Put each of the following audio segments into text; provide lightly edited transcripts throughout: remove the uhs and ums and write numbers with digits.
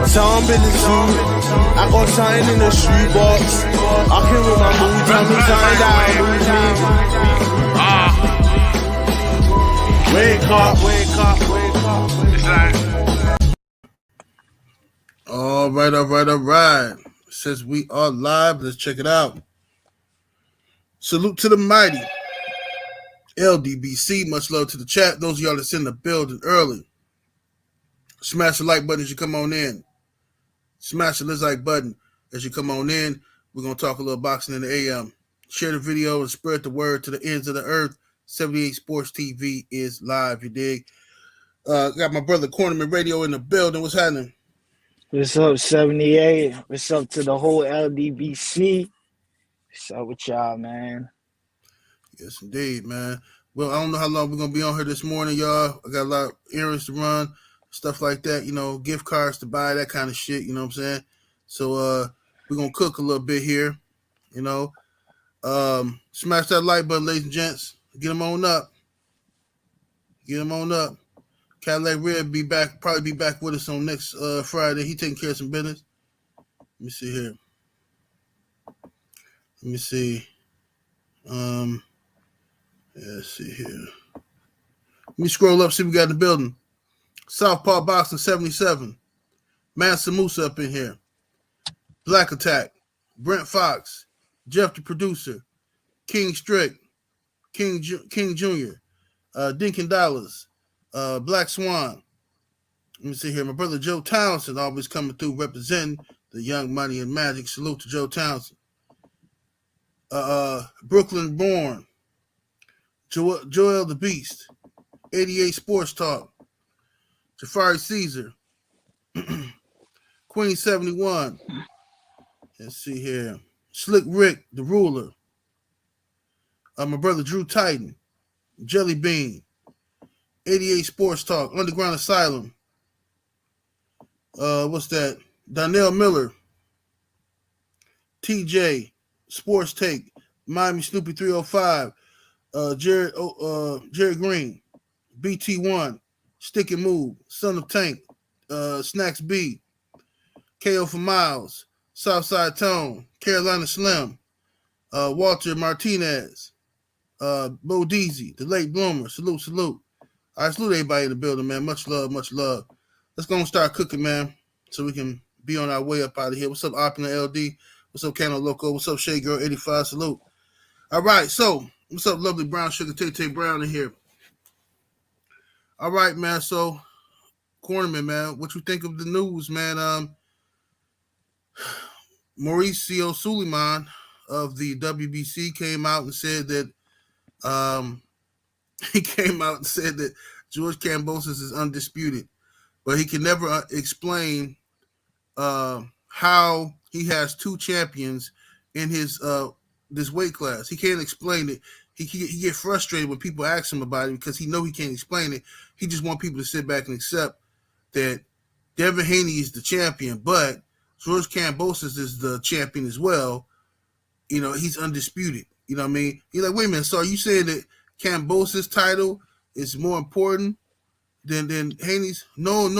Sound in the suit, I got something in the shoebox. I can with my mood, tell me something that moves me. Wake up, wake up, wake up. It's like, all right. Since we are live, let's check it out. Salute to the mighty LDBC. Much love to the chat. Those of y'all that's in the building early, smash the like button as you come on in. Smash the like button as you come on in. We're going to talk a little boxing in the AM. Share the video and spread the word to the ends of the earth. 78 Sports TV is live, you dig? Got my brother Cornerman Radio in the building. What's happening? What's up, 78? What's up to the whole LDBC? What's up with y'all, man? Yes, indeed, man. Well, I don't know how long we're going to be on here this morning, y'all. I got a lot of errands to run. Stuff like that, gift cards to buy, that kind of shit, you know what I'm saying? So we're going to cook a little bit here, Smash that like button, ladies and gents. Get them on up. Cadillac Red probably be back with us on next Friday. He taking care of some business. Let me see here. Let's see here. Let me scroll up, see what we got in the building. Southpaw Boxing 77. Mansa Musa up in here. Black Attack. Brent Fox. Jeff the producer. King Strick. King Jr. Dinkin Dollars. Black Swan. Let me see here. My brother Joe Townsend always coming through representing the Young Money and Magic. Salute to Joe Townsend. Brooklyn Born. Joel the Beast. 88 Sports Talk. Jafari Caesar. Queen 71. Let's see here. Slick Rick, the ruler. My brother Drew Titan. Jelly Bean. 88 Sports Talk. Underground Asylum. What's that? Donnell Miller. TJ. Sports Take. Miami Snoopy 305. Jerry Green. BT1. Stick and Move, Son of Tank, Snacks B, KO for Miles, Southside Tone, Carolina Slim, Walter Martinez, Bo Deasy, the Late Bloomer. Salute. All right, salute everybody in the building, man. Much love. Let's go and start cooking, man, so we can be on our way up out of here. What's up, Opulent LD? What's up, Cano Loco? What's up, Shade Girl 85? Salute. All right, so what's up, lovely brown sugar Tay Brown in here? All right, man. So, Cornerman, man, what you think of the news, man? Mauricio Suleiman of the WBC came out and said that George Kambosos is undisputed, but he can never explain how he has two champions in his this weight class. He can't explain it. He get frustrated when people ask him about it because he know he can't explain it. He just want people to sit back and accept that Devin Haney is the champion, but George Kambosos is the champion as well. He's undisputed. You know what I mean? He's like, wait a minute, so are you saying that Kambosos' title is more important than Haney's? No.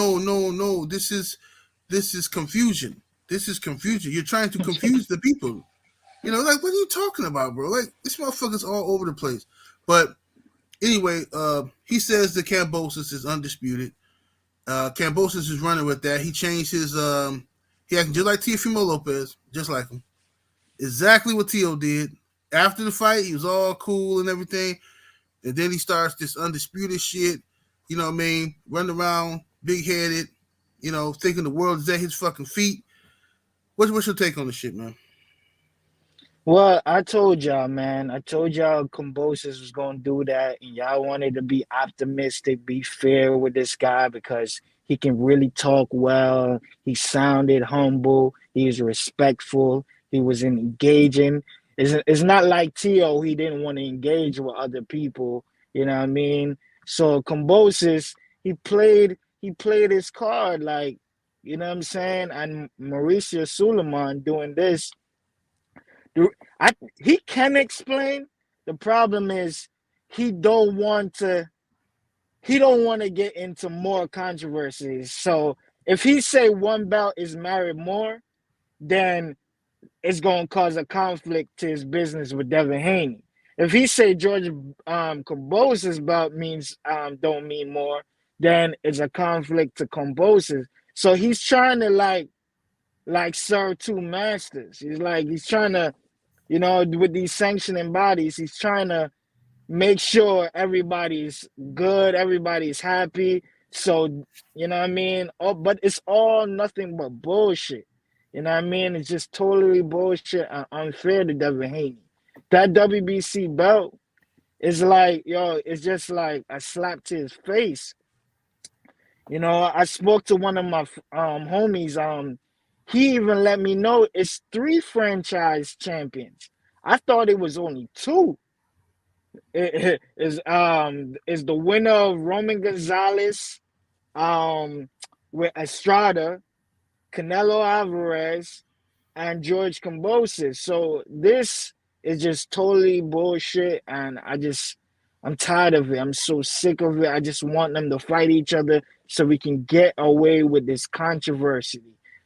This is confusion. You're trying to confuse the people. Like, what are you talking about, bro? Like, this motherfucker's all over the place. But anyway, he says that Kambosos is undisputed. Kambosos is running with that. He changed his he acted just like Teofimo Lopez, just like him. Exactly what Teo did. After the fight, he was all cool and everything. And then he starts this undisputed shit, you know what I mean? Running around, big-headed, thinking the world is at his fucking feet. What's your take on the shit, man? Well, I told y'all, man. I told y'all Kambosos was going to do that, and y'all wanted to be optimistic, be fair with this guy because he can really talk well. He sounded humble. He was respectful. He was engaging. It's not like Teo. He didn't want to engage with other people. You know what I mean? So Kambosos, he played his card like, you know what I'm saying? And Mauricio Suleiman doing this, he can explain. The problem is he don't want to get into more controversies. So If he say one belt is married more, then it's gonna cause a conflict to his business with Devin Haney. If he say George Kambosos belt means don't mean more, then it's a conflict to Kambosos. So he's trying to like serve two masters. He's trying to, with these sanctioning bodies, he's trying to make sure everybody's good, everybody's happy. So, you know what I mean? Oh, but it's all nothing but bullshit. You know what I mean? It's just totally bullshit and unfair to Devin Haney. That WBC belt is like, it's just like a slap to his face. I spoke to one of my homies. He even let me know it's 3 franchise champions. I thought it was only 2. Is the winner of Roman Gonzalez with Estrada, Canelo Alvarez, and George Kambosos. So this is just totally bullshit, and I'm tired of it. I'm so sick of it. I just want them to fight each other so we can get away with this controversy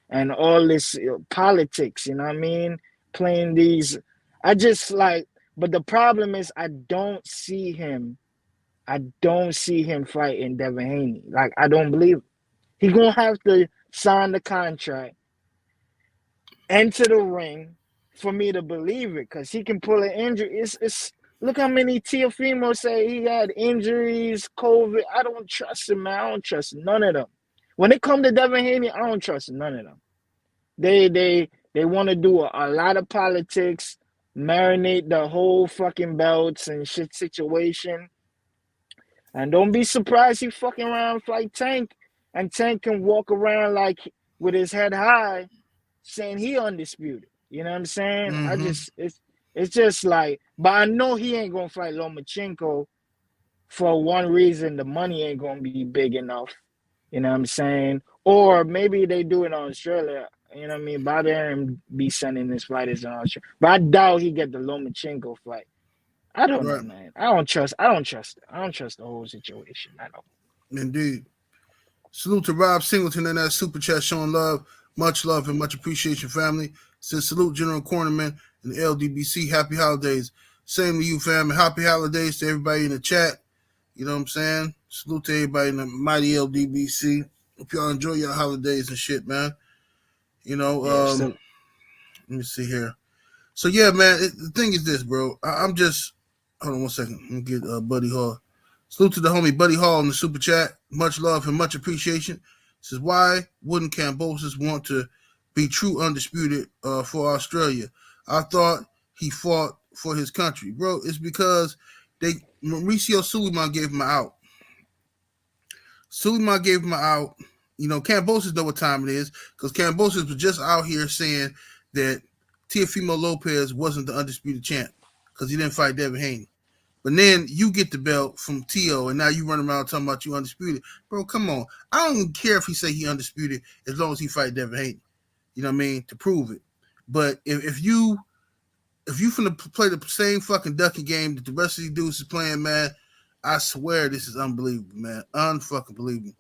and all this politics. You know what I mean? Playing these, I just like. But the problem is, I don't see him fighting Devin Haney. Like, I don't believe it. He's gonna have to sign the contract, enter the ring for me to believe it, because he can pull an injury. It's look how many Teofimo say he had injuries, COVID. I don't trust him, man. I don't trust none of them. When it comes to Devin Haney, I don't trust none of them. They want to do a lot of politics, marinate the whole fucking belts and shit situation. And don't be surprised he fucking around like Tank, and Tank can walk around like with his head high, saying he undisputed. You know what I'm saying? Mm-hmm. It's just like, but I know he ain't gonna fight Lomachenko for one reason: the money ain't gonna be big enough. You know what I'm saying? Or maybe they do it in Australia. You know what I mean? Bobby Aaron be sending his fighters in Australia, but I doubt he get the Lomachenko fight. I don't know, Right. man. I don't trust the whole situation. I don't. Indeed. Salute to Rob Singleton and that super chat showing much love and much appreciation, family. Says salute General Cornerman and the LDBC. Happy holidays. Same to you, fam. And happy holidays to everybody in the chat. You know what I'm saying? Salute to everybody in the mighty LDBC. Hope y'all enjoy your holidays and shit, man. Yeah, Let me see here. So yeah, man. The thing is this, bro. I'm just hold on one second. Let me get Buddy Hall. Salute to the homie Buddy Hall in the super chat. Much love and much appreciation. Says, why wouldn't Kambosos want to be true undisputed for Australia? I thought he fought for his country, bro. It's because Mauricio Suleiman gave him out. Suleiman gave him out. Kambosos know what time it is, because Kambosos was just out here saying that Teofimo Lopez wasn't the undisputed champ because he didn't fight Devin Haney. But then you get the belt from Tio, and now you run around talking about you undisputed. Bro, come on. I don't even care if he say he undisputed as long as he fight Devin Haney. You know what I mean? To prove it. But if you finna play the same fucking ducky game that the rest of these dudes is playing, man, I swear this is unbelievable, man. Unfucking believable.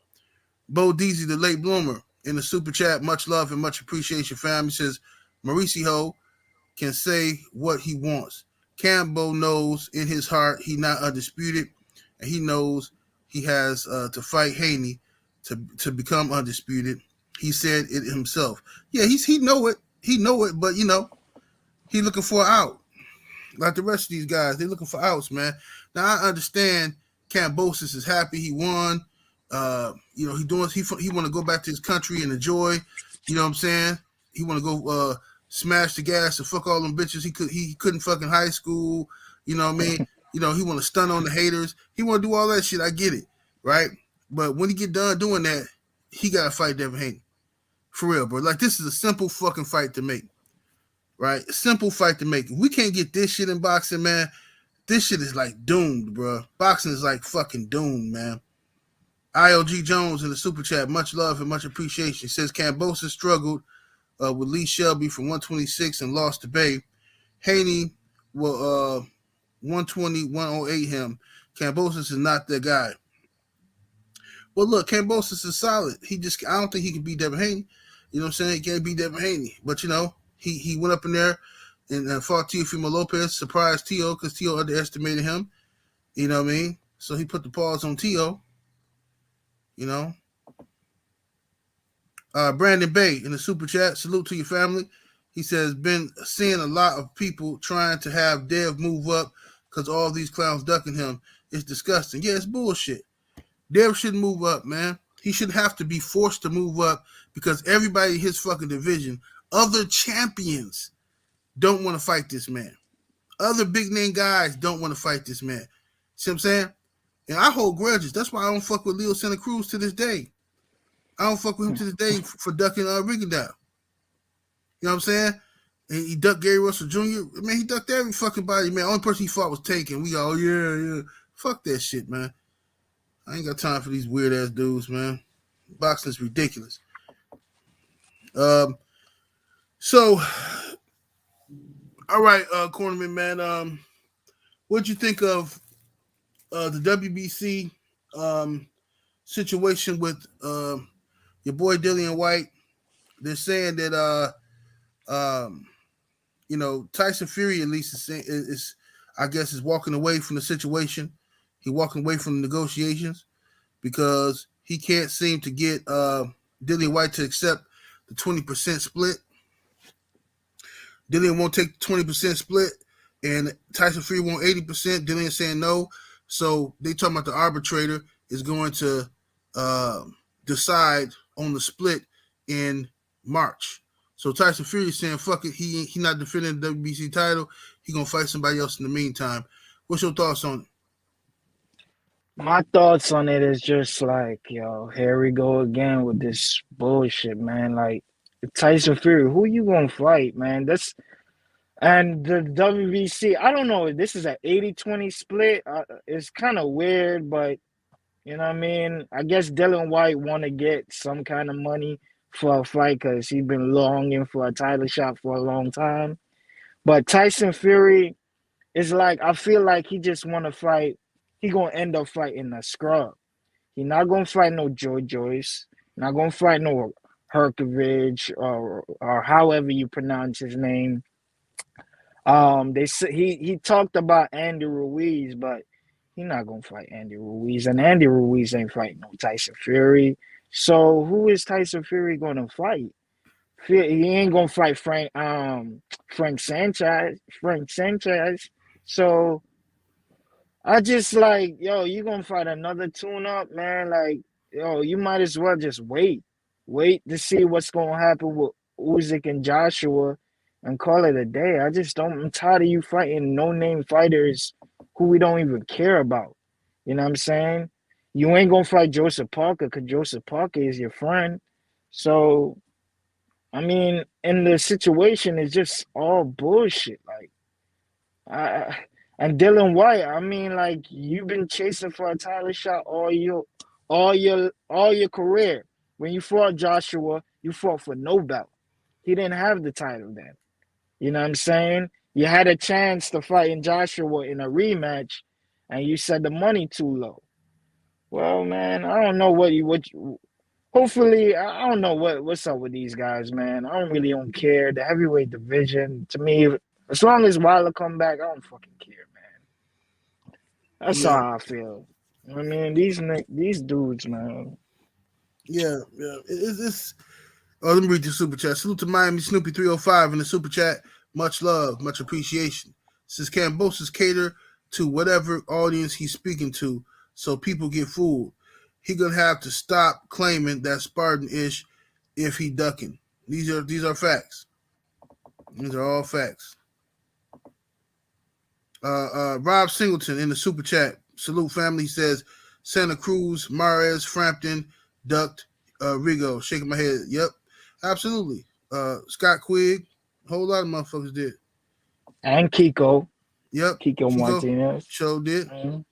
Bo Deasy, the late bloomer, in the super chat, much love and much appreciation, fam. He says, Mauricio can say what he wants. Cambo knows in his heart he not undisputed, and he knows he has to fight Haney to become undisputed. He said it himself. Yeah, he know it. He know it, but he looking for an out. Like the rest of these guys, they looking for outs, man. Now I understand Kambosos is happy he won. He want to go back to his country and enjoy. You know what I'm saying? He want to go smash the gas and fuck all them bitches. He couldn't fuck in high school. You know what I mean? He want to stun on the haters. He want to do all that shit. I get it, right? But when he get done doing that, he got to fight Devin Haney. For real, bro. Like, this is a simple fucking fight to make, right? A simple fight to make. If we can't get this shit in boxing, man, this shit is like doomed, bro. Boxing is like fucking doomed, man. ILG Jones in the super chat, much love and much appreciation. Says Kambosos struggled with Lee Shelby from 126 and lost to Bay. Haney will 120, 108 him. Kambosos is not the guy. Well, look, Kambosos is solid. I don't think he can beat Devin Haney. You know what I'm saying? He can't beat Devin Haney. But, he went up in there and fought Teofimo Lopez, surprised Tio because Tio underestimated him. You know what I mean? So he put the pause on Tio. Brandon Bay in the super chat, salute to your family. He says, been seeing a lot of people trying to have Dev move up because all these clowns ducking him. It's disgusting. Yeah, it's bullshit. Dev shouldn't move up, man. He should have to be forced to move up because everybody in his fucking division, other champions, don't want to fight this man. Other big name guys don't want to fight this man. See what I'm saying? And I hold grudges. That's why I don't fuck with Leo Santa Cruz to this day. I don't fuck with him to this day for ducking Rigondeaux. You know what I'm saying? And he ducked Gary Russell Jr. Man, he ducked every fucking body, man. Only person he fought was Taken. We go, yeah. Fuck that shit, man. I ain't got time for these weird ass dudes, man. Boxing is ridiculous. So, all right, Cornerman, man. What'd you think of the WBC situation with your boy Dillian Whyte? They're saying that Tyson Fury at least is I guess is walking away from the situation. He's walking away from the negotiations because he can't seem to get Dillian Whyte to accept the 20% split. Dillian won't take the 20% split, and Tyson Fury want 80%. Dillian saying no. So they talking about the arbitrator is going to decide on the split in March. So Tyson Fury is saying, fuck it, he not defending the WBC title. He going to fight somebody else in the meantime. What's your thoughts on it? My thoughts on it is just like, here we go again with this bullshit, man. Like, Tyson Fury, who you going to fight, man? And the WBC, I don't know, this is an 80-20 split. It's kind of weird, but, you know what I mean? I guess Dillian Whyte want to get some kind of money for a fight because he's been longing for a title shot for a long time. But Tyson Fury is like, I feel like he just want to fight. He going to end up fighting a scrub. He not going to fight no Joe Joyce. Not going to fight no Herkovich or however you pronounce his name. They say he talked about Andy Ruiz, but he not going to fight Andy Ruiz. And Andy Ruiz ain't fighting no Tyson Fury. So who is Tyson Fury going to fight? He ain't going to fight Frank Sanchez. So I just like, you going to fight another tune-up, man? Like, you might as well just wait. Wait to see what's going to happen with Usyk and Joshua and call it a day. I'm tired of you fighting no-name fighters who we don't even care about. You know what I'm saying? You ain't going to fight Joseph Parker because Joseph Parker is your friend. So, I mean, and the situation is just all bullshit. Like, and Dillian Whyte, I mean, like, you've been chasing for a title shot all your career. When you fought Joshua, you fought for no belt. He didn't have the title then. You know what I'm saying? You had a chance to fight in Joshua in a rematch, and you said the money too low. Well, man, I don't know hopefully, I don't know what's up with these guys, man. I don't care. The heavyweight division, to me, as long as Wilder come back, I don't fucking care, man. That's how I feel. I mean, these dudes, man. Yeah. It's let me read the super chat. Salute to Miami Snoopy 305 in the super chat. Much love, much appreciation. Says Kambosos cater to whatever audience he's speaking to, so people get fooled. He gonna have to stop claiming that Spartan-ish if he ducking. These are facts. These are all facts. Rob Singleton in the super chat. Salute family. He says Santa Cruz, Mares, Frampton, ducked, Rigo. Shaking my head. Yep, absolutely. Scott Quigg. A whole lot of motherfuckers did. And Kiko. Yep. Kiko Martinez. Sure did. Mm-hmm.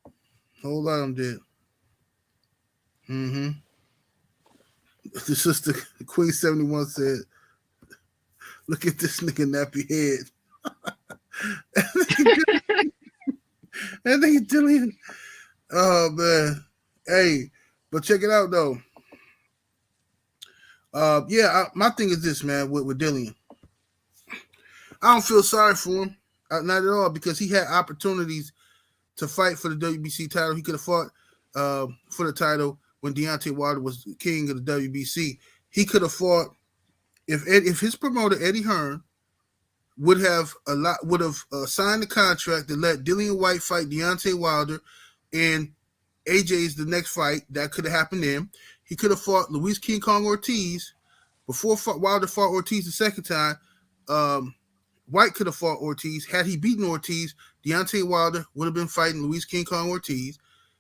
A whole lot of them did. Mm-hmm. The sister Queen 71 said, look at this nigga nappy head. That nigga Dillian. Oh man. Hey, But check it out though. My thing is this, man, with Dillian. I don't feel sorry for him, not at all, because he had opportunities to fight for the WBC title. He could have fought for the title when Deontay Wilder was king of the WBC. He could have fought if his promoter Eddie Hearn would have signed the contract to let Dillian Whyte fight Deontay Wilder, and AJ's the next fight that could have happened then. He could have fought Luis King Kong Ortiz before Wilder fought Ortiz the second time. Whyte could have fought Ortiz. Had he beaten Ortiz, Deontay Wilder would have been fighting Luis King Kong Ortiz.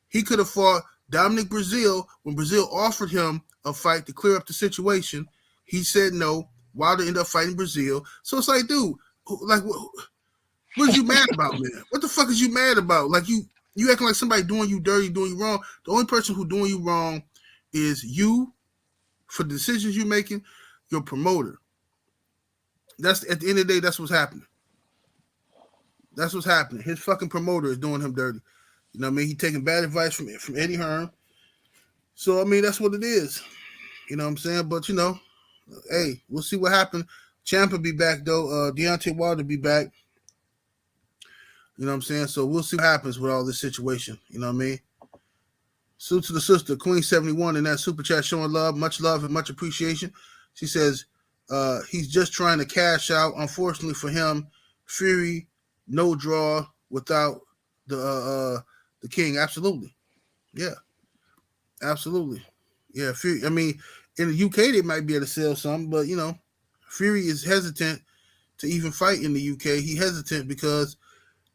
He could have fought Dominic Breazeale when Breazeale offered him a fight to clear up the situation. He said no. Wilder ended up fighting Breazeale. So it's like, dude, like, what are you mad about, man? What the fuck is you mad about? Like, you acting like somebody doing you dirty, doing you wrong. The only person who doing you wrong is you for the decisions you're making, your promoter. That's at the end of the day, that's what's happening. That's what's happening. His fucking promoter is doing him dirty. You know what I mean? He taking bad advice from Eddie Hearn. So I mean, that's what it is. You know what I'm saying? But you know, hey, we'll see what happens. Ciampa be back though. Deontay Wilder be back. You know what I'm saying? So we'll see what happens with all this situation. You know what I mean? Salute to the sister, Queen 71, in that super chat, showing love and much appreciation. She says he's just trying to cash out. Unfortunately for him, Fury no draw without the king. Absolutely, yeah, absolutely, yeah. Fury. I mean, in the UK they might be able to sell something, but you know, Fury is hesitant to even fight in the UK. He hesitant because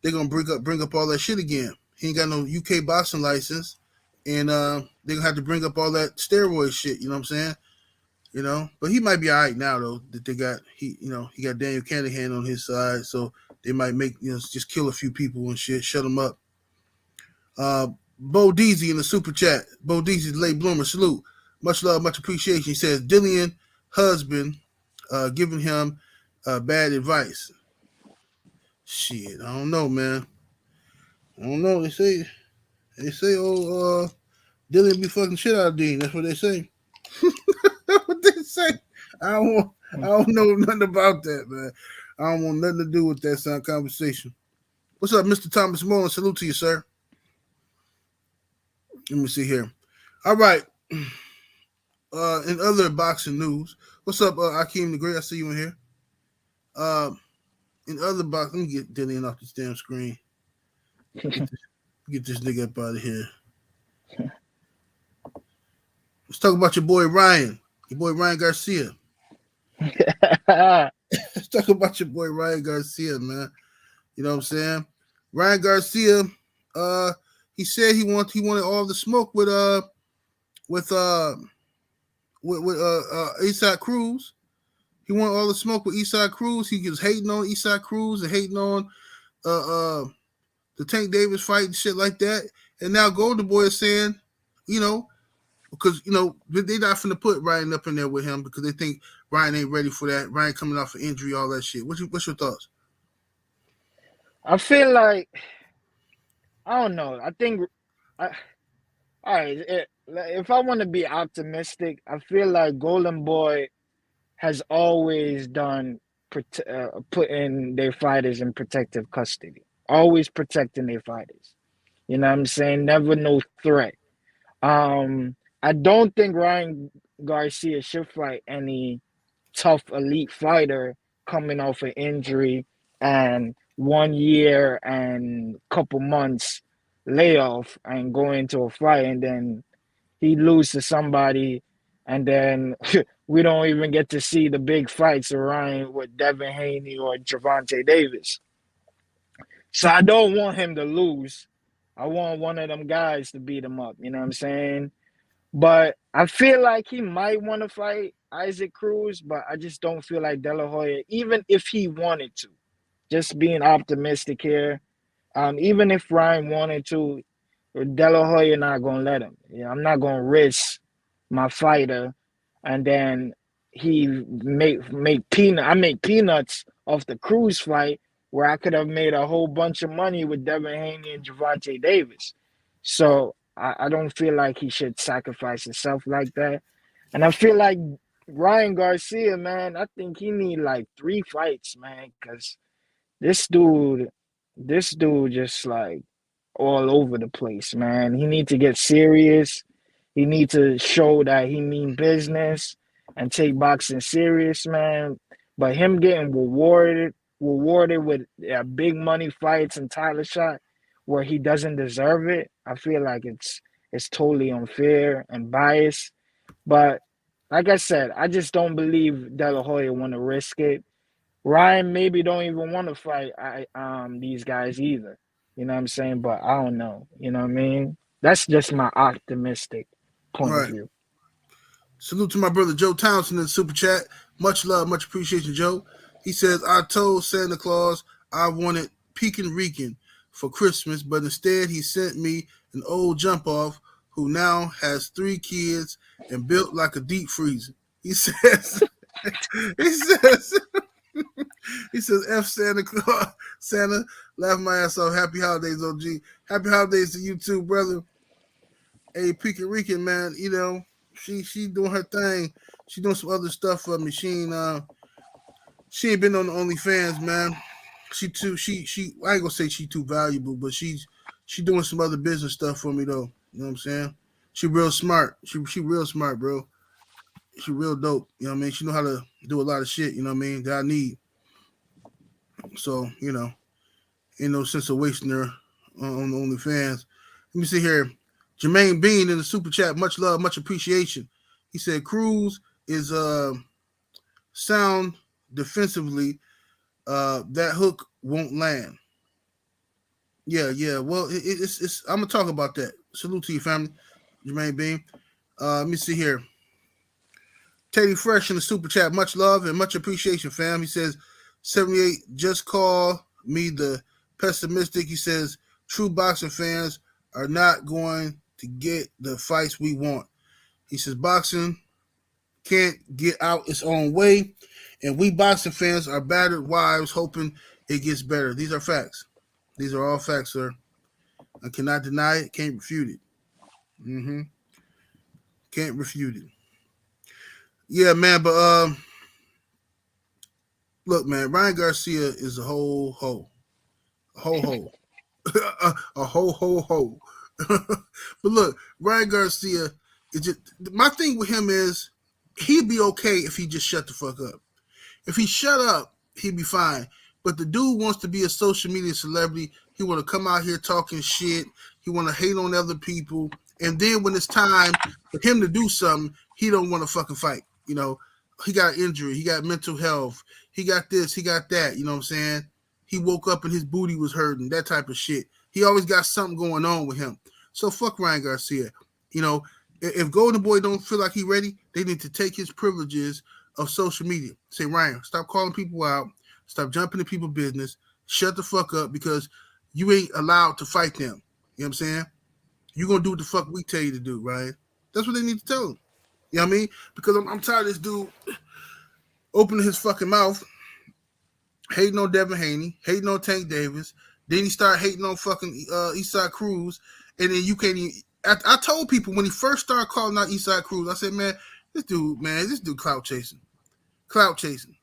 they're gonna bring up all that shit again. He ain't got no UK boxing license, and they're gonna have to bring up all that steroid shit. You know what I'm saying? You know, but he might be all right now though. That he got Daniel Canahan on his side, so they might just kill a few people and shit, shut them up. Bo Deezy in the super chat. Bo Deezy's late bloomer. Salute. Much love, much appreciation. He says Dillian husband giving him bad advice. Shit, I don't know, man. I don't know. They say, Dillian be fucking shit out of Dean. That's what they say. That's what they say. I don't know nothing about that, man. I don't want nothing to do with that sound conversation. What's up, Mr. Thomas Mullen? Salute to you, sir. Let me see here. All right. In other boxing news, what's up, Akeem the Great? I see you in here. In other boxing, let me get Dillian off this damn screen. Get this nigga up out of here. Let's talk about your boy Ryan Garcia. Let's talk about your boy Ryan Garcia, man. You know what I'm saying? Ryan Garcia, he said he wanted all the smoke with Eastside Cruz. He wanted all the smoke with Eastside Cruz. He was hating on Eastside Cruz and hating on the Tank Davis fight and shit like that. And now Golden Boy is saying, you know, because, you know, they're not finna put Ryan up in there with him because they think Ryan ain't ready for that. Ryan coming off an injury, all that shit. What's your thoughts? I feel like, I don't know. I think, all right, if I want to be optimistic, I feel like Golden Boy has always done putting their fighters in protective custody, always protecting their fighters. You know what I'm saying? Never no threat. I don't think Ryan Garcia should fight any tough elite fighter coming off an injury and 1 year and couple months layoff and go into a fight, and then he lose to somebody, and then we don't even get to see the big fights of Ryan with Devin Haney or Gervonta Davis. So I don't want him to lose. I want one of them guys to beat him up. You know what I'm saying? But I feel like he might want to fight Isaac Cruz, but I just don't feel like De La Hoya, even if he wanted to. Just being optimistic here. Even if Ryan wanted to, De La Hoya not going to let him. I'm not going to risk my fighter and then he make peanuts off the Cruz fight where I could have made a whole bunch of money with Devin Haney and Gervonta Davis. So I don't feel like he should sacrifice himself like that. And I feel like Ryan Garcia, man, I think he need like 3 fights, man, because this dude, this dude just like all over the place, man. He need to get serious. He need to show that he mean business and take boxing serious, man. But him getting rewarded with big money fights and title shot where he doesn't deserve it, I feel like it's totally unfair and biased. But like I said, I just don't believe De La Hoya want to risk it. Ryan maybe don't even want to fight these guys either. You know what I'm saying? But I don't know. You know what I mean? That's just my optimistic point of Right. view. Salute to my brother Joe Townsend in the super chat. Much love, much appreciation, Joe. He says, I told Santa Claus I wanted Pekin Rican for Christmas, but instead he sent me an old jump off who now has 3 kids and built like a deep freezer. He says, he says, he says, F Santa Claus, Santa, laugh my ass off. Happy holidays, OG. Happy holidays to you too, brother. Hey, Pekin Rican, man, you know, she doing her thing. She doing some other stuff for me. She ain't been on the OnlyFans, man. She I ain't gonna say she too valuable, but she doing some other business stuff for me though. You know what I'm saying? She real smart. She real smart, bro. She real dope. You know what I mean? She know how to do a lot of shit, you know what I mean, that I need. So, you know, ain't no sense of wasting her on the OnlyFans. Let me see here. Jermaine Bean in the super chat, much love, much appreciation. He said Cruz is sound defensively. That hook won't land. Yeah. Well, it's. I'm gonna talk about that. Salute to your family, Jermaine Bean. Let me see here. Teddy Fresh in the super chat, much love and much appreciation, fam. He says 78. Just call me the pessimistic. He says true boxing fans are not going to get the fights we want. He says boxing can't get out its own way, and we boxing fans are battered wives hoping it gets better. These are facts. These are all facts, sir. I cannot deny it, can't refute it. Can't refute it. Yeah, man, but look, man, Ryan Garcia is a whole ho. A whole ho. a whole ho. But look, Ryan Garcia is just, my thing with him is he'd be okay if he just shut the fuck up. If he shut up, he'd be fine. But the dude wants to be a social media celebrity. He want to come out here talking shit. He want to hate on other people. And then when it's time for him to do something, he don't want to fucking fight. You know, he got injury. He got mental health. He got this. He got that. You know what I'm saying? He woke up and his booty was hurting. That type of shit. He always got something going on with him. So fuck Ryan Garcia. You know, if Golden Boy don't feel like he ready, they need to take his privileges of social media. Say, Ryan, stop calling people out. Stop jumping in people's business. Shut the fuck up because you ain't allowed to fight them. You know what I'm saying? You're going to do what the fuck we tell you to do, Ryan. That's what they need to tell him. You know what I mean? Because I'm tired of this dude opening his fucking mouth, hating on Devin Haney, hating on Tank Davis. Then he started hating on fucking Eastside Cruz. And then you can't even... I told people when he first started calling out Eastside Cruz, I said, man, this dude clout chasing. Clout chasing.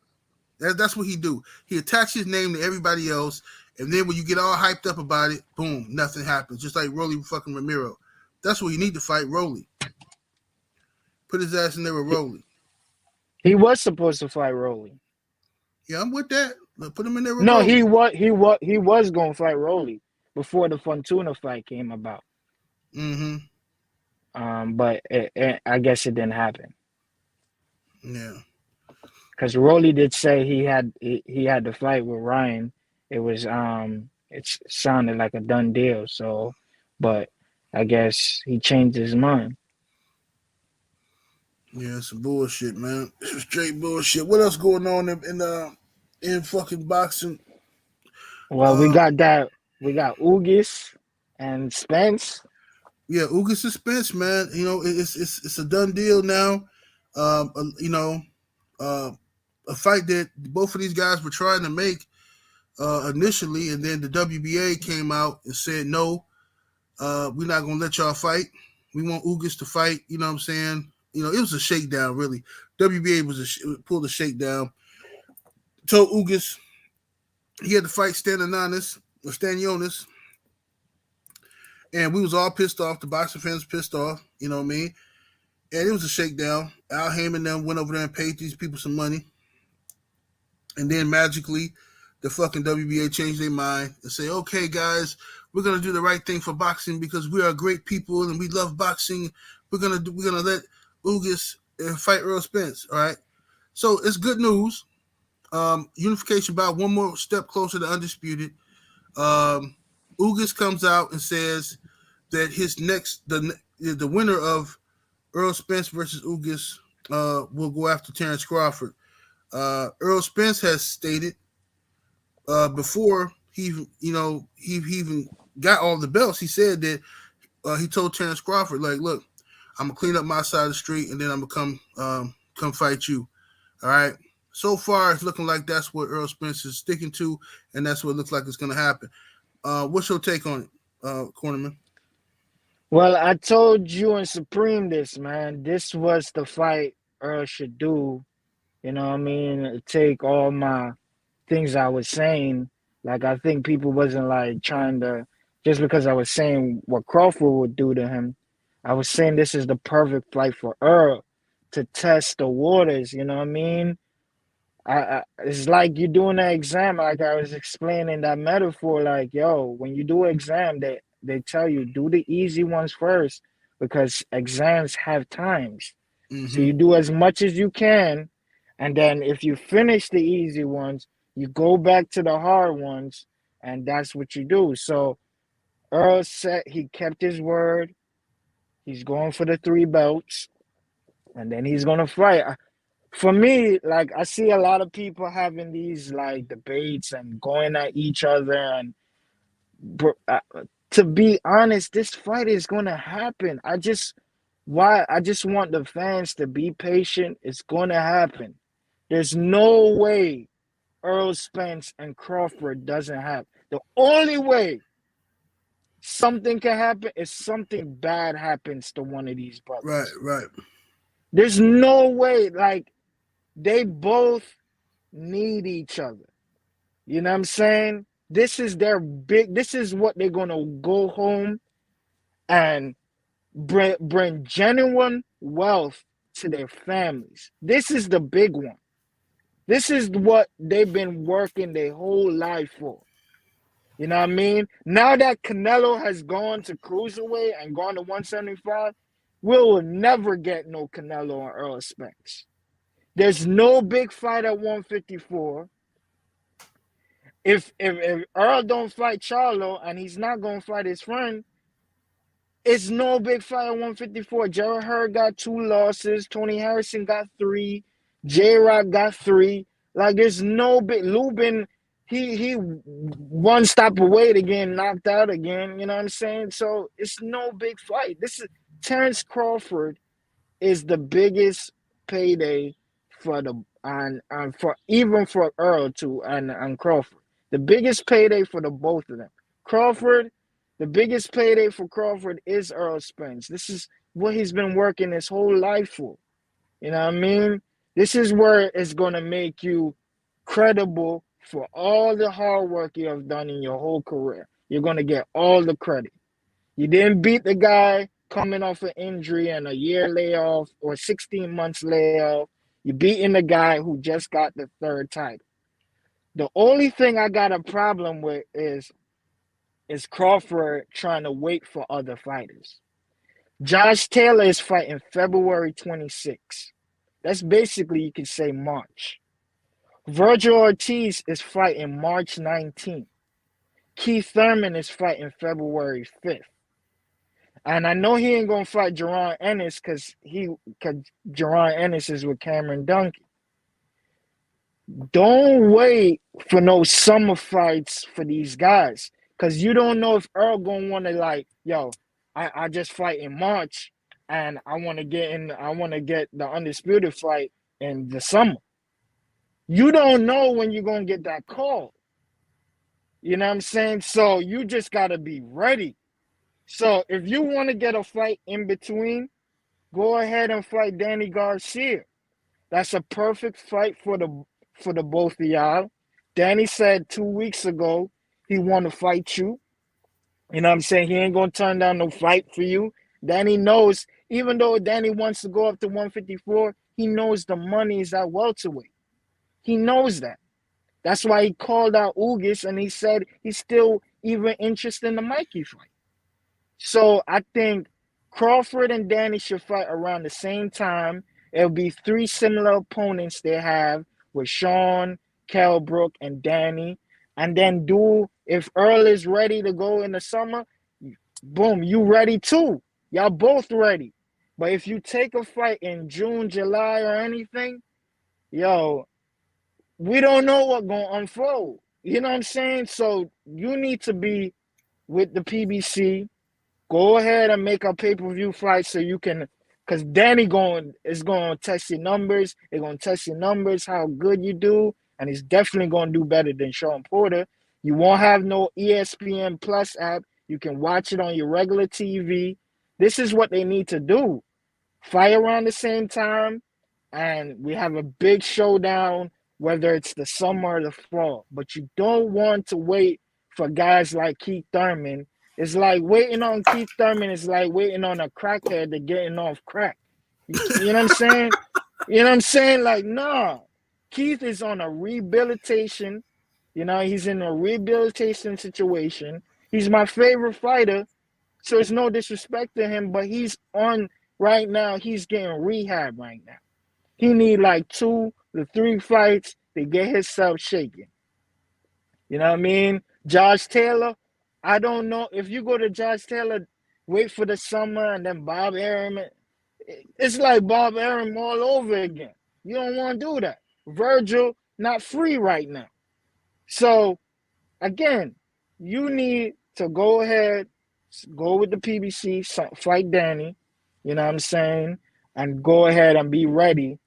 That's what he do. He attach his name to everybody else, and then when you get all hyped up about it, boom, nothing happens. Just like Rolly fucking Ramiro. That's what you need to fight, Rolly. Put his ass in there with Rolly. He was supposed to fight Rolly. Yeah, I'm with that. Put him in there with No, Rolly. he was gonna fight Rolly before the Fontuna fight came about. But I guess it didn't happen. Yeah. Because Rolly did say he had to fight with Ryan. It was it sounded like a done deal. So, but I guess he changed his mind. Yeah, some bullshit, man. Straight bullshit. What else going on in fucking boxing? Well, we got Ugas and Spence. Yeah, Ugas and Spence, man. You know, it's a done deal now. You know, a fight that both of these guys were trying to make initially, and then the WBA came out and said no. We're not gonna let y'all fight. We want Ugas to fight. You know what I'm saying? You know, it was a shakedown, really. WBA pulled a shakedown. Told Ugas he had to fight Stanionis, and we was all pissed off. The boxing fans pissed off. You know what I mean? And it was a shakedown. Al Heyman then went over there and paid these people some money, and then magically, the fucking WBA changed their mind and say, "Okay, guys, we're gonna do the right thing for boxing because we are great people and we love boxing. We're gonna let Ugas fight Earl Spence." All right, so it's good news. Unification bout one more step closer to Undisputed. Ugas comes out and says that his the winner of Earl Spence versus Ugas will go after Terrence Crawford. Earl Spence has stated before he even got all the belts, he said that he told Terrence Crawford, like, look, I'm gonna clean up my side of the street and then I'm gonna come fight you. All right. So far, it's looking like that's what Earl Spence is sticking to, and that's what it looks like it's gonna happen. What's your take on it, Cornerman? Well, I told you and Supreme this, man. This was the fight Earl should do. You know what I mean? Take all my things I was saying. Like, I think people wasn't like trying to, just because I was saying what Crawford would do to him, I was saying this is the perfect fight for Earl to test the waters. You know what I mean? It's like you're doing an exam, like I was explaining that metaphor. Like, yo, when you do an exam, they tell you do the easy ones first because exams have times. So Mm-hmm. you do as much as you can, and then if you finish the easy ones, you go back to the hard ones, and that's what you do. So Earl said he kept his word. He's going for the 3 belts, and then he's gonna fight. For me, like, I see a lot of people having these like debates and going at each other, and to be honest, this fight is gonna happen. I just want the fans to be patient. It's gonna happen. There's no way Earl Spence and Crawford doesn't happen. The only way something can happen is something bad happens to one of these Right, brothers. right. There's no way. Like, they both need each other. You know what I'm saying? This is what they're gonna go home and bring genuine wealth to their families. This is the big one. This is what they've been working their whole life for. You know what I mean? Now that Canelo has gone to cruiserweight and gone to 175, we'll never get no Canelo or Earl Spence. There's no big fight at 154. If Earl don't fight Charlo and he's not gonna fight his friend, it's no big fight at 154. Gerald Hurd got 2 losses. Tony Harrison got 3. J-Rock got 3. Like, there's no big Lubin. He one stop away to getting knocked out again. You know what I'm saying? So it's no big fight. This is Terrence Crawford is the biggest payday for the and for even for Earl too and Crawford. The biggest payday for the both of them. Crawford, the biggest payday for Crawford is Earl Spence. This is what he's been working his whole life for. You know what I mean? This is where it's gonna make you credible for all the hard work you have done in your whole career. You're gonna get all the credit. You didn't beat the guy coming off an injury and a year layoff or 16 months layoff. You're beating the guy who just got the 3rd title. The only thing I got a problem with is Crawford trying to wait for other fighters. Josh Taylor is fighting February 26th. That's basically, you could say, March. Virgil Ortiz is fighting March 19th. Keith Thurman is fighting February 5th. And I know he ain't gonna fight Jaron Ennis because Jaron Ennis is with Cameron Duncan. Don't wait for no summer fights for these guys because you don't know if Earl gonna want to, like, yo, I just fight in March and I want to get the Undisputed fight in the summer. You don't know when you're gonna get that call. You know what I'm saying? So you just gotta be ready. So if you want to get a fight in between, go ahead and fight Danny Garcia. That's a perfect fight for the both of y'all. Danny said 2 weeks ago he want to fight you. You know what I'm saying? He ain't gonna turn down no fight for you. Danny knows, even though Danny wants to go up to 154, he knows the money is at welterweight. He knows that. That's why he called out Ugas and he said he's still even interested in the Mikey fight. So I think Crawford and Danny should fight around the same time. It'll be three similar opponents they have with Sean, Kell Brook, and Danny. And then if Earl is ready to go in the summer, boom, you ready too. Y'all both ready. But if you take a fight in June, July, or anything, yo, we don't know what's going to unfold. You know what I'm saying? So you need to be with the PBC. Go ahead and make a pay-per-view fight so you can, because Danny is going to test your numbers. They're going to test your numbers, how good you do, and he's definitely going to do better than Sean Porter. You won't have no ESPN Plus app. You can watch it on your regular TV. This is what they need to do. Fight around the same time, and we have a big showdown, whether it's the summer or the fall. But you don't want to wait for guys like Keith Thurman. It's like waiting on Keith Thurman is like waiting on a crackhead to getting off crack. You know what I'm saying? You know what I'm saying? Like, nah. Keith is on a rehabilitation. You know, he's in a rehabilitation situation. He's my favorite fighter, so it's no disrespect to him, but he's on right now. He's getting rehab right now. He need like 2 to 3 fights to get himself shaken. You know what I mean? Josh Taylor, I don't know. If you go to Josh Taylor, wait for the summer, and then Bob Arum, it's like Bob Arum all over again. You don't want to do that. Virgil, not free right now. So, again, you need to go ahead, go with the PBC, fight Danny, you know what I'm saying, and go ahead and be ready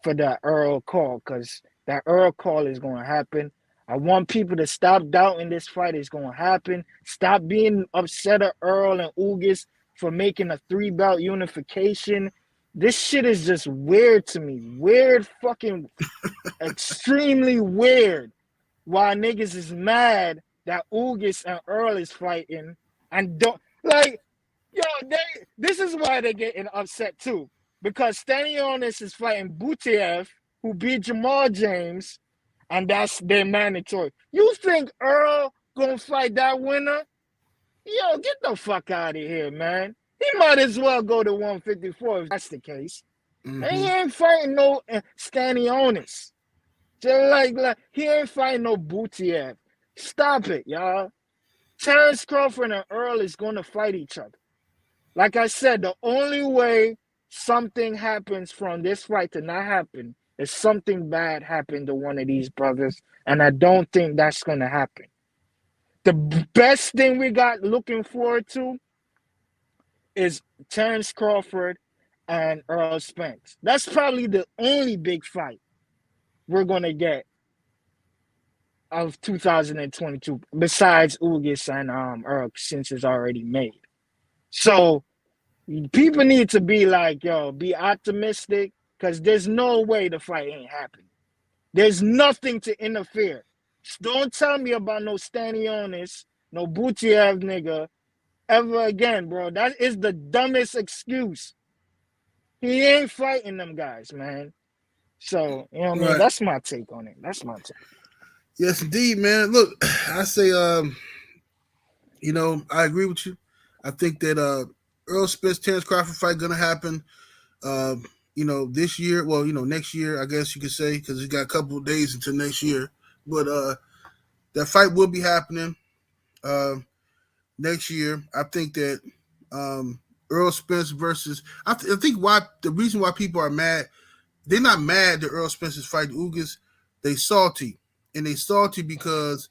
for that Earl call, because that Earl call is going to happen. I want people to stop doubting this fight is going to happen. Stop being upset at Earl and Ugas for making a 3-belt unification. This shit is just weird to me. Weird, fucking extremely weird. Why niggas is mad that Ugas and Earl is fighting and don't, like, yo, this is why they're getting upset too. Because Stanionis is fighting Butiev, who beat Jamal James, and that's their mandatory. You think Earl gonna fight that winner? Yo, get the fuck out of here, man. He might as well go to 154 if that's the case. Mm-hmm. And he ain't fighting no Stanionis. Just like he ain't fighting no Butiev. Stop it, y'all. Terrence Crawford and Earl is gonna fight each other. Like I said, the only way something happens from this fight to not happen is something bad happened to one of these brothers, and I don't think that's going to happen. The best thing we got looking forward to is Terrence Crawford and Earl Spence. That's probably the only big fight we're going to get of 2022, besides Ugas and Earl, since it's already made. So people need to be like, yo, be optimistic, because there's no way the fight ain't happening. There's nothing to interfere. Don't tell me about no Stanionis, no Butiev nigga ever again, bro. That is the dumbest excuse. He ain't fighting them guys, man. So, you know what I mean? That's my take on it. That's my take. Yes, indeed, man. Look, I say, you know, I agree with you. I think that Earl Spence, Terrence Crawford fight going to happen, you know, this year. Well, you know, next year, I guess you could say, because it's got a couple of days until next year. But that fight will be happening next year. I think that Earl Spence versus, I think the reason why people are mad, they're not mad that Earl Spence is fighting Ugas. They salty. And they salty because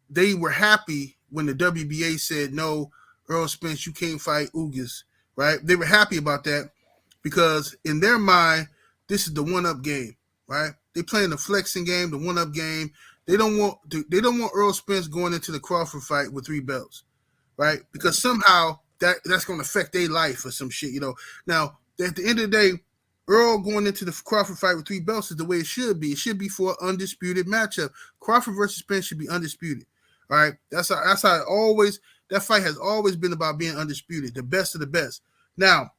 they were happy when the WBA said, no, Earl Spence, you can't fight Ugas, right? They were happy about that because in their mind, this is the one-up game, right? They playing the flexing game, the one-up game. They don't want Earl Spence going into the Crawford fight with 3 belts, right? Because somehow that's going to affect their life or some shit, Now, at the end of the day, Earl going into the Crawford fight with 3 belts is the way it should be. It should be for an undisputed matchup. Crawford versus Spence should be undisputed. All right, that's how it always. That fight has always been about being undisputed, the best of the best. Now,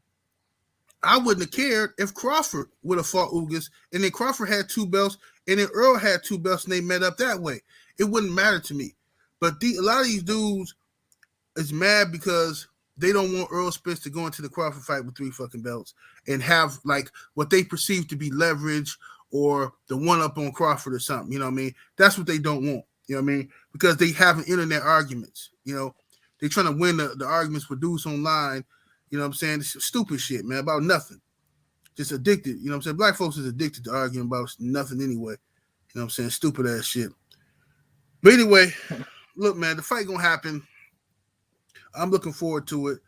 I wouldn't have cared if Crawford would have fought Ugas, and then Crawford had 2 belts, and then Earl had 2 belts, and they met up that way. It wouldn't matter to me. But a lot of these dudes is mad because they don't want Earl Spence to go into the Crawford fight with 3 fucking belts and have like what they perceive to be leverage or the one up on Crawford or something. You know what I mean? That's what they don't want. You know what I mean? Because they having internet arguments. They trying to win the arguments with dudes online. You know what I'm saying? It's stupid shit, man, about nothing. Just addicted. You know what I'm saying? Black folks is addicted to arguing about nothing anyway. You know what I'm saying? Stupid ass shit. But anyway, look, man, the fight gonna happen. I'm looking forward to it.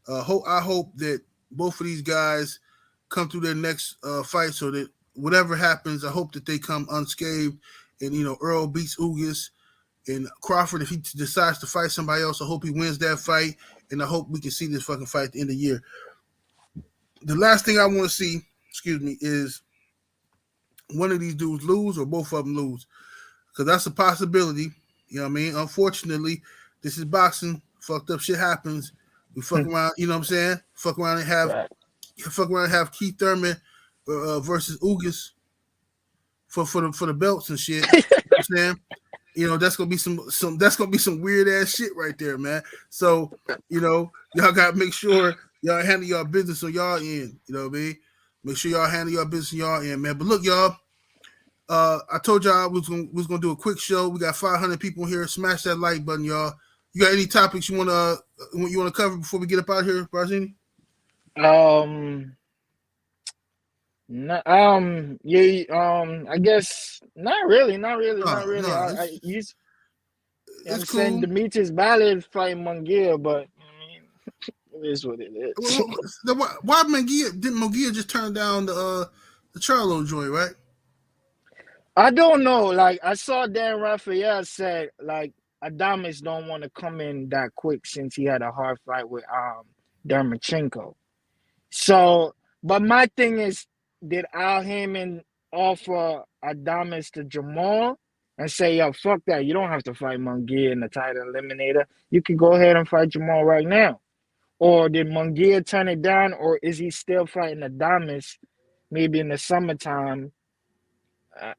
I hope that both of these guys come through their next fight so that whatever happens, I hope that they come unscathed. And, Earl beats Ugas. And Crawford, if he decides to fight somebody else, I hope he wins that fight. And I hope we can see this fucking fight at the end of the year. The last thing I want to see, is one of these dudes lose or both of them lose. Because that's a possibility. You know what I mean? Unfortunately, this is boxing. Fucked up shit happens. We fuck around, you know what I'm saying? Fuck around and have Keith Thurman versus Ugas for the belts and shit. You know what I'm saying? That's gonna be some weird ass shit right there, man. So, y'all gotta make sure y'all handle y'all business on y'all end. You know what I mean? Make sure y'all handle y'all business on y'all end, man. But look, y'all. I told y'all I was gonna do a quick show. We got 500 people here. Smash that like button, y'all. You got any topics you wanna cover before we get up out of here, Barzini? I guess not really. It's I'm cool. saying Demetrius Ballard fighting Munguia, but it is what it is. Why Munguia just turn down the Charlo joint, right? I don't know. Like I saw Dan Raphael said, like Adames don't want to come in that quick since he had a hard fight with Dermachenko. So, but my thing is, did Al Heyman offer Adames to Jamal and say, yo, fuck that. You don't have to fight Munguia in the title eliminator. You can go ahead and fight Jamal right now. Or did Munguia turn it down, or is he still fighting Adames maybe in the summertime?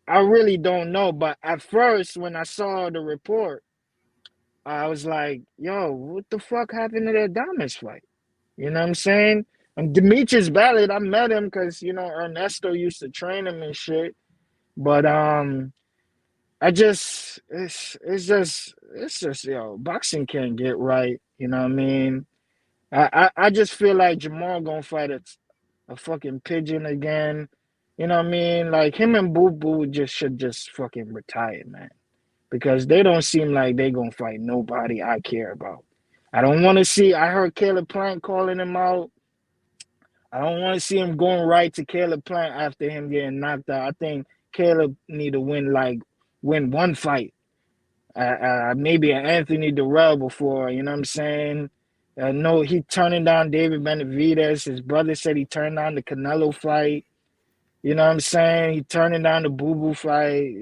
I really don't know. But at first, when I saw the report, I was like, yo, what the fuck happened to the Adames fight? You know what I'm saying? And Demetrius Ballard, I met him because, Ernesto used to train him and shit. But it's just, boxing can't get right. You know what I mean? I just feel like Jamal gonna fight a fucking pigeon again. You know what I mean? Like him and Boo Boo should just fucking retire, man. Because they don't seem like they gonna fight nobody I care about. I don't want to see. I heard Caleb Plant calling him out. I don't want to see him going right to Caleb Plant after him getting knocked out. I think Caleb need to win one fight. Maybe an Anthony Durrell before. You know what I'm saying? No, he turning down David Benavidez. His brother said he turned down the Canelo fight. You know what I'm saying? He turning down the Boo Boo fight.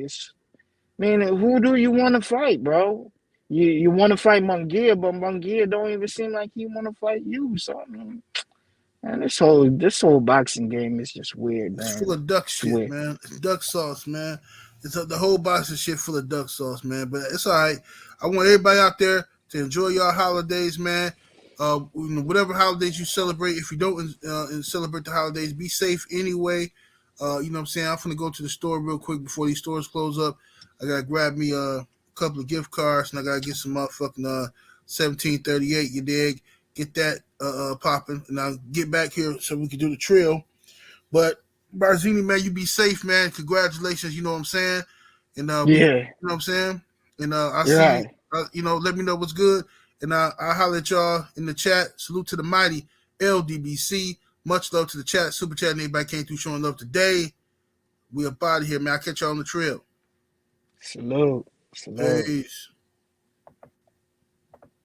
Who do you want to fight, bro? You want to fight Munguia, but Munguia don't even seem like he want to fight you. So man, this whole boxing game is just weird, man. It's full of duck shit, man. It's duck sauce, man. It's the whole boxing shit full of duck sauce, man. But it's all right. I want everybody out there to enjoy your holidays, man. Whatever holidays you celebrate, if you don't celebrate the holidays, be safe anyway. You know what I'm saying? I'm gonna go to the store real quick before these stores close up. I gotta grab me a couple of gift cards, and I gotta get some motherfucking 1738. You dig? Get that popping, and I'll get back here so we can do the trail. But Barzini, man, you be safe, man. Congratulations. You know what I'm saying? And you know what I'm saying? And I'll see you. Let me know what's good. And I'll holler at y'all in the chat. Salute to the mighty LDBC. Much love to the chat. Super chat and everybody came through showing love today. We up out of here, man. I'll catch y'all on the trail. Salute. Peace.